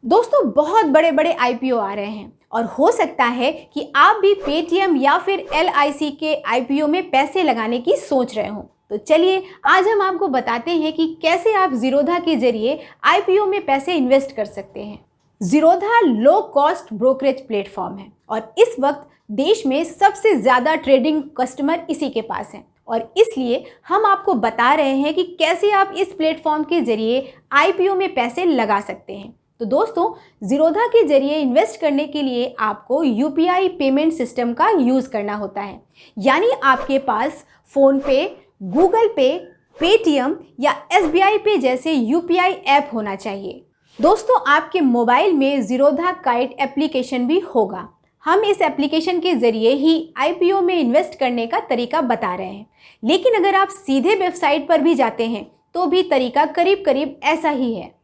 दोस्तों बहुत बड़े बड़े आईपीओ आ रहे हैं और हो सकता है कि आप भी पेटीएम या फिर एलआईसी के आईपीओ में पैसे लगाने की सोच रहे हो। तो चलिए आज हम आपको बताते हैं कि कैसे आप ज़ीरोधा के जरिए आईपीओ में पैसे इन्वेस्ट कर सकते हैं। Zerodha low cost brokerage platform है और इस वक्त देश में सबसे ज़्यादा ट्रेडिंग कस्टमर इसी के पास हैं और इसलिए हम आपको बता रहे हैं कि कैसे आप इस प्लेटफॉर्म के जरिए आईपीओ में पैसे लगा सकते हैं। तो दोस्तों ज़ीरोधा के जरिए इन्वेस्ट करने के लिए आपको यूपीआई पेमेंट सिस्टम का यूज़ करना होता है, यानी आपके पास फ़ोन पे, गूगल पे, पेटीएम या एसबीआई पे जैसे यूपीआई ऐप होना चाहिए। दोस्तों आपके मोबाइल में ज़ीरोधा काइट एप्लीकेशन भी होगा। हम इस एप्लीकेशन के ज़रिए ही आईपीओ में इन्वेस्ट करने का तरीका बता रहे हैं, लेकिन अगर आप सीधे वेबसाइट पर भी जाते हैं तो भी तरीका करीब करीब ऐसा ही है।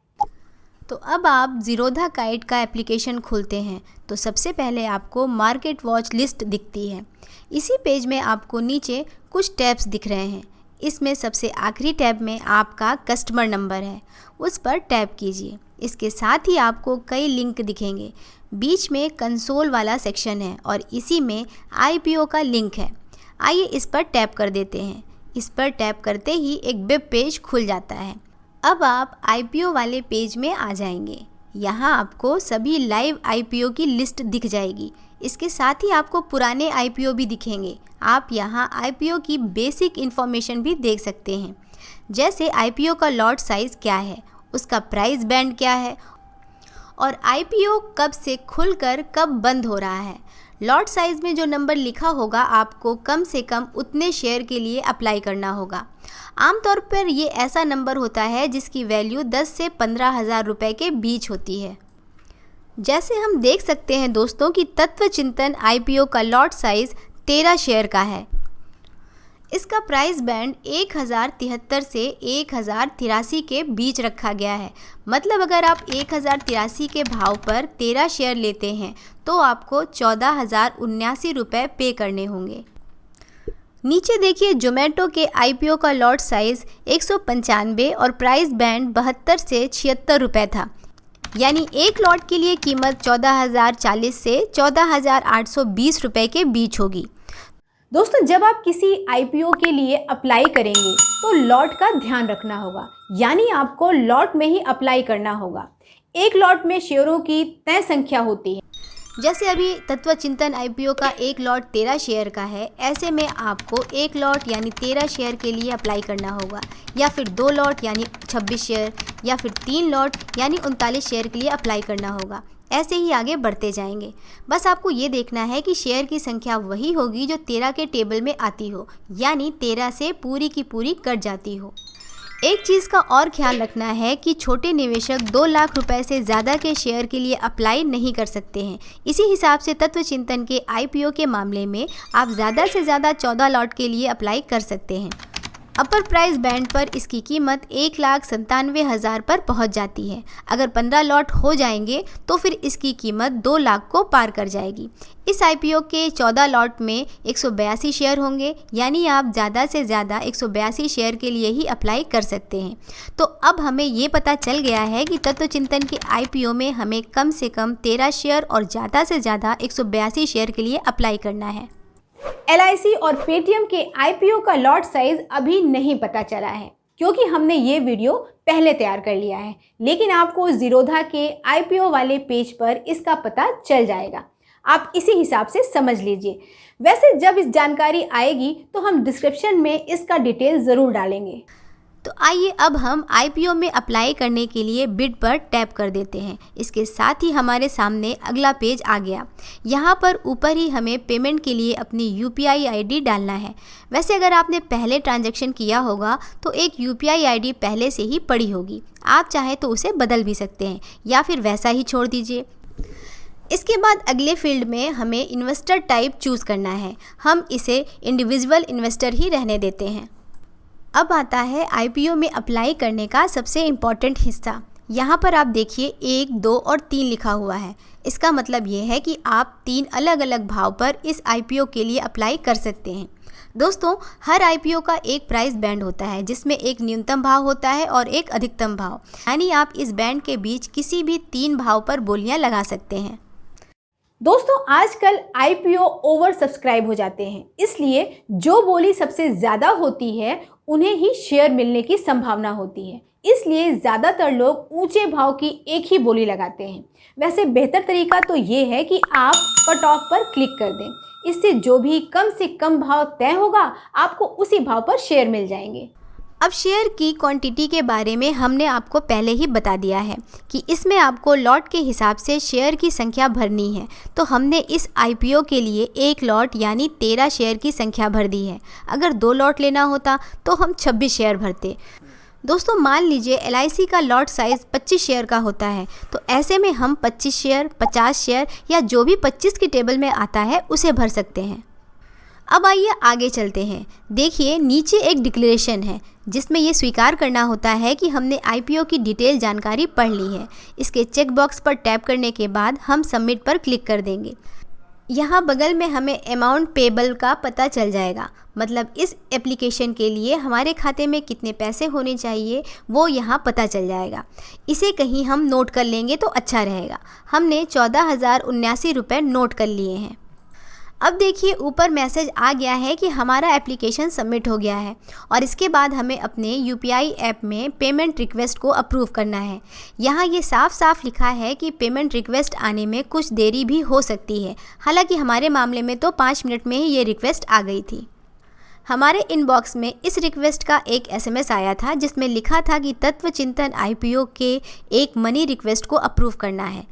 तो अब आप ज़ीरोधा काइट का एप्लीकेशन खोलते हैं तो सबसे पहले आपको मार्केट वॉच लिस्ट दिखती है। इसी पेज में आपको नीचे कुछ टैब्स दिख रहे हैं। इसमें सबसे आखिरी टैब में आपका कस्टमर नंबर है, उस पर टैप कीजिए। इसके साथ ही आपको कई लिंक दिखेंगे। बीच में कंसोल वाला सेक्शन है और इसी में आईपीओ का लिंक है। आइए इस पर टैप कर देते हैं। इस पर टैप करते ही एक वेब पेज खुल जाता है। अब आप आईपीओ वाले पेज में आ जाएंगे। यहाँ आपको सभी लाइव आईपीओ की लिस्ट दिख जाएगी। इसके साथ ही आपको पुराने आईपीओ भी दिखेंगे। आप यहाँ आईपीओ की बेसिक इन्फॉर्मेशन भी देख सकते हैं, जैसे आईपीओ का लॉट साइज़ क्या है, उसका प्राइस बैंड क्या है और आईपीओ कब से खुलकर कब बंद हो रहा है। लॉट साइज़ में जो नंबर लिखा होगा आपको कम से कम उतने शेयर के लिए अप्लाई करना होगा। आमतौर पर ये ऐसा नंबर होता है जिसकी वैल्यू 10 से 15,000 रुपये के बीच होती है। जैसे हम देख सकते हैं दोस्तों कि तत्व चिंतन आईपीओ का लॉट साइज़ 13 शेयर का है। इसका प्राइस बैंड 1073 से 1083 के बीच रखा गया है। मतलब अगर आप 1083 के भाव पर 13 शेयर लेते हैं तो आपको 14,079 रुपये पे करने होंगे। नीचे देखिए जोमेटो के आईपीओ का लॉट साइज़ 195 और प्राइस बैंड 72 से 76 रुपये था। यानी एक लॉट के लिए कीमत 14,040 से 14,820 रुपये के बीच होगी। दोस्तों जब आप किसी आईपीओ के लिए अप्लाई करेंगे तो लॉट का ध्यान रखना होगा, यानी आपको लॉट में ही अप्लाई करना होगा। एक लॉट में शेयरों की तय संख्या होती है। जैसे अभी तत्व चिंतन आईपीओ का एक लॉट 13 शेयर का है, ऐसे में आपको एक लॉट यानी 13 शेयर के लिए अप्लाई करना होगा, या फिर 2 लॉट यानी 26 शेयर, या फिर 3 लॉट यानी 39 शेयर के लिए अप्लाई करना होगा। ऐसे ही आगे बढ़ते जाएंगे। बस आपको ये देखना है कि शेयर की संख्या वही होगी जो 13 के टेबल में आती हो, यानी 13 से पूरी की पूरी कट जाती हो। एक चीज़ का और ख्याल रखना है कि छोटे निवेशक 2 लाख रुपए से ज़्यादा के शेयर के लिए अप्लाई नहीं कर सकते हैं। इसी हिसाब से तत्व चिंतन के आईपीओ के मामले में आप ज़्यादा से ज़्यादा 14 लॉट के लिए अप्लाई कर सकते हैं। अपर प्राइस बैंड पर इसकी कीमत 1,97,000 पर पहुंच जाती है। अगर 15 लॉट हो जाएंगे तो फिर इसकी कीमत 2 लाख को पार कर जाएगी। इस आईपीओ के 14 लॉट में 182 शेयर होंगे, यानी आप ज़्यादा से ज़्यादा 182 शेयर के लिए ही अप्लाई कर सकते हैं। तो अब हमें ये पता चल गया है कि तत्व चिंतन के आईपीओ में हमें कम से कम 13 शेयर और ज़्यादा से ज़्यादा 182 शेयर के लिए अप्लाई करना है। एलआईसी और पेटीएम के आईपीओ का लॉट साइज अभी नहीं पता चला है, क्योंकि हमने ये वीडियो पहले तैयार कर लिया है, लेकिन आपको ज़ीरोधा के आईपीओ वाले पेज पर इसका पता चल जाएगा। आप इसी हिसाब से समझ लीजिए। वैसे जब इस जानकारी आएगी तो हम डिस्क्रिप्शन में इसका डिटेल ज़रूर डालेंगे। तो आइए अब हम आईपीओ में अप्लाई करने के लिए बिड पर टैप कर देते हैं। इसके साथ ही हमारे सामने अगला पेज आ गया। यहाँ पर ऊपर ही हमें पेमेंट के लिए अपनी यूपीआई आईडी डालना है। वैसे अगर आपने पहले ट्रांजैक्शन किया होगा तो एक यूपीआई आईडी पहले से ही पड़ी होगी। आप चाहे तो उसे बदल भी सकते हैं या फिर वैसा ही छोड़ दीजिए। इसके बाद अगले फील्ड में हमें इन्वेस्टर टाइप चूज़ करना है। हम इसे इंडिविजुअल इन्वेस्टर ही रहने देते हैं। अब आता है आईपीओ में अप्लाई करने का सबसे इम्पॉर्टेंट हिस्सा। यहाँ पर आप देखिए 1, 2 और 3 लिखा हुआ है। इसका मतलब ये है कि आप 3 अलग अलग भाव पर इस आईपीओ के लिए अप्लाई कर सकते हैं। दोस्तों, हर आईपीओ का एक प्राइस बैंड होता है जिसमें एक न्यूनतम भाव होता है और एक अधिकतम भाव, यानी आप इस बैंड के बीच किसी भी 3 भाव पर बोलियां लगा सकते हैं। दोस्तों, आजकल आईपीओ ओवर सब्सक्राइब हो जाते हैं, इसलिए जो बोली सबसे ज़्यादा होती है उन्हें ही शेयर मिलने की संभावना होती है। इसलिए ज़्यादातर लोग ऊंचे भाव की एक ही बोली लगाते हैं। वैसे बेहतर तरीका तो ये है कि आप कट ऑफ पर क्लिक कर दें। इससे जो भी कम से कम भाव तय होगा आपको उसी भाव पर शेयर मिल जाएंगे। अब शेयर की क्वांटिटी के बारे में हमने आपको पहले ही बता दिया है कि इसमें आपको लॉट के हिसाब से शेयर की संख्या भरनी है। तो हमने इस आईपीओ के लिए 1 लॉट यानी 13 शेयर की संख्या भर दी है। अगर 2 लॉट लेना होता तो हम 26 शेयर भरते। दोस्तों, मान लीजिए LIC का लॉट साइज़ 25 शेयर का होता है, तो ऐसे में हम 25 शेयर, 50 शेयर या जो भी 25 की टेबल में आता है उसे भर सकते हैं। अब आइए आगे चलते हैं। देखिए, नीचे एक डिक्लेरेशन है जिसमें ये स्वीकार करना होता है कि हमने आईपीओ की डिटेल जानकारी पढ़ ली है। इसके चेक बॉक्स पर टैप करने के बाद हम सबमिट पर क्लिक कर देंगे। यहाँ बगल में हमें अमाउंट पेबल का पता चल जाएगा, मतलब इस एप्लीकेशन के लिए हमारे खाते में कितने पैसे होने चाहिए वो यहाँ पता चल जाएगा। इसे कहीं हम नोट कर लेंगे तो अच्छा रहेगा। हमने 14,079 रुपये नोट कर लिए हैं। अब देखिए, ऊपर मैसेज आ गया है कि हमारा एप्लीकेशन सबमिट हो गया है और इसके बाद हमें अपने UPI ऐप में पेमेंट रिक्वेस्ट को अप्रूव करना है। यहाँ ये साफ साफ लिखा है कि पेमेंट रिक्वेस्ट आने में कुछ देरी भी हो सकती है। हालांकि हमारे मामले में तो 5 मिनट में ही ये रिक्वेस्ट आ गई थी। हमारे इनबॉक्स में इस रिक्वेस्ट का एक SMS आया था जिसमें लिखा था कि तत्व चिंतन IPO के एक मनी रिक्वेस्ट को अप्रूव करना है।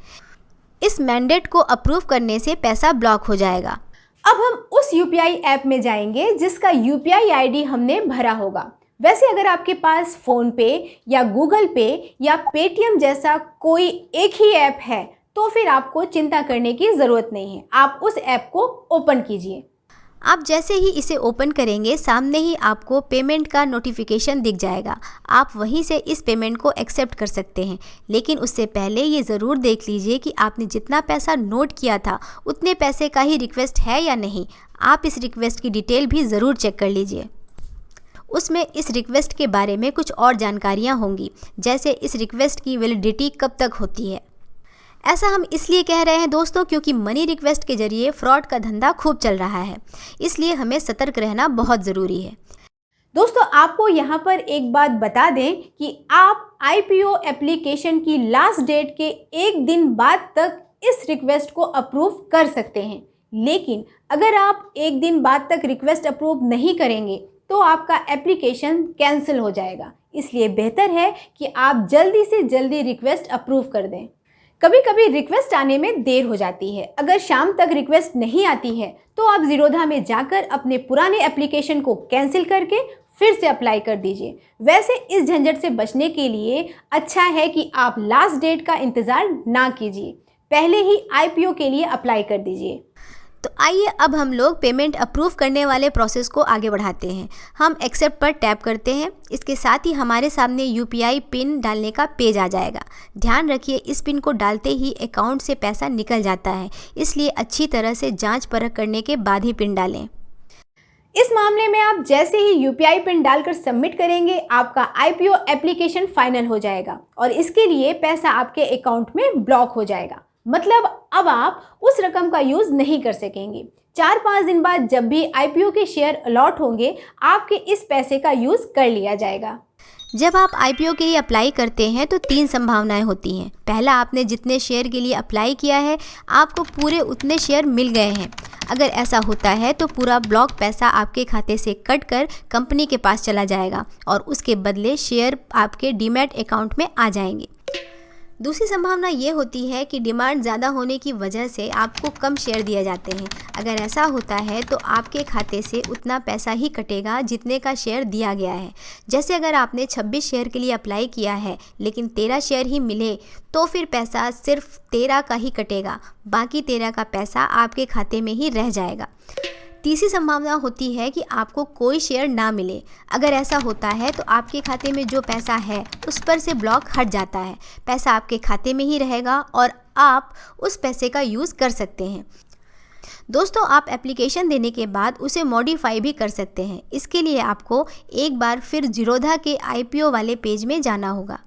इस मैंडेट को अप्रूव करने से पैसा ब्लॉक हो जाएगा। अब हम उस UPI ऐप में जाएंगे जिसका UPI ID हमने भरा होगा। वैसे अगर आपके पास फ़ोन पे या गूगल पे या पेटीएम जैसा कोई एक ही ऐप है तो फिर आपको चिंता करने की ज़रूरत नहीं है। आप उस ऐप को ओपन कीजिए। आप जैसे ही इसे ओपन करेंगे, सामने ही आपको पेमेंट का नोटिफिकेशन दिख जाएगा। आप वहीं से इस पेमेंट को एक्सेप्ट कर सकते हैं, लेकिन उससे पहले ये ज़रूर देख लीजिए कि आपने जितना पैसा नोट किया था उतने पैसे का ही रिक्वेस्ट है या नहीं। आप इस रिक्वेस्ट की डिटेल भी ज़रूर चेक कर लीजिए। उसमें इस रिक्वेस्ट के बारे में कुछ और जानकारियाँ होंगी, जैसे इस रिक्वेस्ट की वैलिडिटी कब तक होती है। ऐसा हम इसलिए कह रहे हैं दोस्तों क्योंकि मनी रिक्वेस्ट के जरिए फ्रॉड का धंधा खूब चल रहा है, इसलिए हमें सतर्क रहना बहुत ज़रूरी है। दोस्तों, आपको यहाँ पर एक बात बता दें कि आप IPO एप्लीकेशन की लास्ट डेट के 1 दिन बाद तक इस रिक्वेस्ट को अप्रूव कर सकते हैं, लेकिन अगर आप 1 दिन बाद तक रिक्वेस्ट अप्रूव नहीं करेंगे तो आपका एप्लीकेशन कैंसिल हो जाएगा। इसलिए बेहतर है कि आप जल्दी से जल्दी रिक्वेस्ट अप्रूव कर दें। कभी कभी रिक्वेस्ट आने में देर हो जाती है। अगर शाम तक रिक्वेस्ट नहीं आती है तो आप ज़ीरोधा में जाकर अपने पुराने एप्लीकेशन को कैंसिल करके फिर से अप्लाई कर दीजिए। वैसे इस झंझट से बचने के लिए अच्छा है कि आप लास्ट डेट का इंतज़ार ना कीजिए, पहले ही IPO के लिए अप्लाई कर दीजिए। तो आइए अब हम लोग पेमेंट अप्रूव करने वाले प्रोसेस को आगे बढ़ाते हैं। हम एक्सेप्ट पर टैप करते हैं। इसके साथ ही हमारे सामने UPI पिन डालने का पेज आ जाएगा। ध्यान रखिए, इस पिन को डालते ही अकाउंट से पैसा निकल जाता है, इसलिए अच्छी तरह से जांच परख करने के बाद ही पिन डालें। इस मामले में आप जैसे ही UPI पिन डालकर सबमिट करेंगे, आपका IPO एप्लीकेशन फाइनल हो जाएगा और इसके लिए पैसा आपके अकाउंट में ब्लॉक हो जाएगा। मतलब अब आप उस रकम का यूज़ नहीं कर सकेंगे। 4-5 दिन बाद जब भी IPO के शेयर अलॉट होंगे, आपके इस पैसे का यूज़ कर लिया जाएगा। जब आप IPO के लिए अप्लाई करते हैं तो 3 संभावनाएं होती हैं। पहला, आपने जितने शेयर के लिए अप्लाई किया है आपको पूरे उतने शेयर मिल गए हैं। अगर ऐसा होता है तो पूरा ब्लॉक पैसा आपके खाते से कट कर कंपनी के पास चला जाएगा और उसके बदले शेयर आपके डीमैट अकाउंट में आ जाएंगे। दूसरी संभावना ये होती है कि डिमांड ज़्यादा होने की वजह से आपको कम शेयर दिए जाते हैं। अगर ऐसा होता है तो आपके खाते से उतना पैसा ही कटेगा जितने का शेयर दिया गया है। जैसे अगर आपने 26 शेयर के लिए अप्लाई किया है लेकिन 13 शेयर ही मिले तो फिर पैसा सिर्फ 13 का ही कटेगा, बाकी 13 का पैसा आपके खाते में ही रह जाएगा। तीसरी संभावना होती है कि आपको कोई शेयर ना मिले। अगर ऐसा होता है तो आपके खाते में जो पैसा है उस पर से ब्लॉक हट जाता है, पैसा आपके खाते में ही रहेगा और आप उस पैसे का यूज़ कर सकते हैं। दोस्तों, आप एप्लीकेशन देने के बाद उसे मॉडिफाई भी कर सकते हैं। इसके लिए आपको एक बार फिर ज़ीरोधा के IPO वाले पेज में जाना होगा।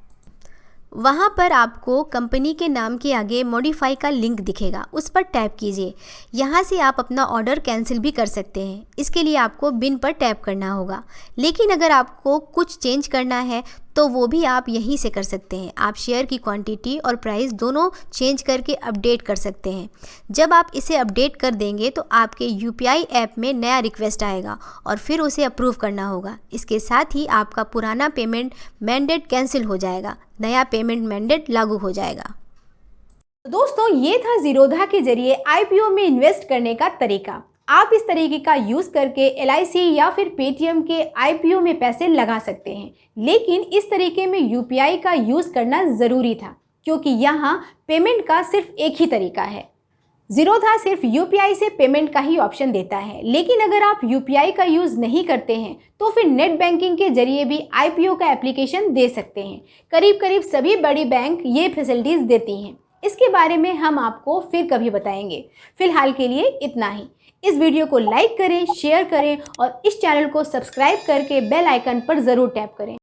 वहाँ पर आपको कंपनी के नाम के आगे मॉडिफाई का लिंक दिखेगा, उस पर टैप कीजिए। यहाँ से आप अपना ऑर्डर कैंसिल भी कर सकते हैं। इसके लिए आपको बिन पर टैप करना होगा। लेकिन अगर आपको कुछ चेंज करना है तो वो भी आप यहीं से कर सकते हैं। आप शेयर की क्वांटिटी और प्राइस दोनों चेंज करके अपडेट कर सकते हैं। जब आप इसे अपडेट कर देंगे तो आपके UPI ऐप में नया रिक्वेस्ट आएगा और फिर उसे अप्रूव करना होगा। इसके साथ ही आपका पुराना पेमेंट मैंडेट कैंसिल हो जाएगा, नया पेमेंट मैंडेट लागू हो जाएगा। दोस्तों, ये था ज़ीरोधा के जरिए IPO में इन्वेस्ट करने का तरीका। आप इस तरीके का यूज़ करके LIC या फिर पेटीएम के IPO में पैसे लगा सकते हैं। लेकिन इस तरीके में UPI का यूज़ करना ज़रूरी था, क्योंकि यहाँ पेमेंट का सिर्फ एक ही तरीका है। ज़ीरोधा सिर्फ UPI से पेमेंट का ही ऑप्शन देता है। लेकिन अगर आप UPI का यूज़ नहीं करते हैं तो फिर नेट बैंकिंग के जरिए भी IPO का एप्लीकेशन दे सकते हैं। करीब करीब सभी बड़ी बैंक ये फैसिलिटीज़ देती हैं। इसके बारे में हम आपको फिर कभी बताएंगे। फिलहाल के लिए इतना ही। इस वीडियो को लाइक करें, शेयर करें और इस चैनल को सब्सक्राइब करके बेल आइकन पर ज़रूर टैप करें।